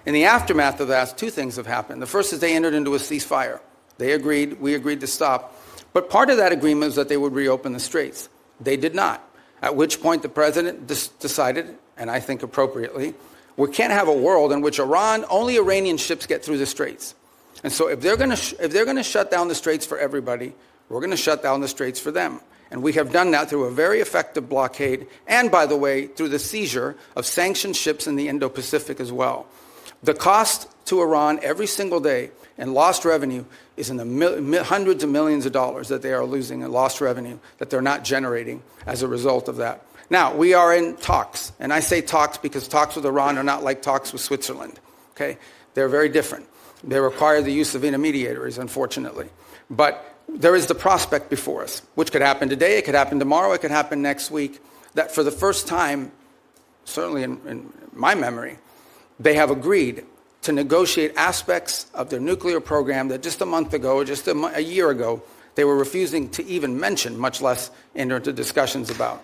In the aftermath of that, two things have happened. The first is they entered into a ceasefire. They agreed, we agreed to stop. But part of that agreement was that they would reopen the straits. They did not, at which point the president decided, and I think appropriately, we can't have a world in which only Iranian ships get through the straits. And so if they're going to shut down the straits for everybody, we're going to shut down the straits for them. And we have done that through a very effective blockade and, by the way, through the seizure of sanctioned ships in the Indo-Pacific as well. The cost to Iran every single day in lost revenue is in the hundreds of millions of dollars that they are losing in lost revenue that they're not generating as a result of that. Now, we are in talks, and I say talks because talks with Iran are not like talks with Switzerland, okay? They're very different. They require the use of intermediaries, unfortunately. But there is the prospect before us, which could happen today, it could happen tomorrow, it could happen next week, that for the first time, certainly in my memory, they have agreed to negotiate aspects of their nuclear program that just a month ago, just a year ago, they were refusing to even mention, much less enter into discussions about.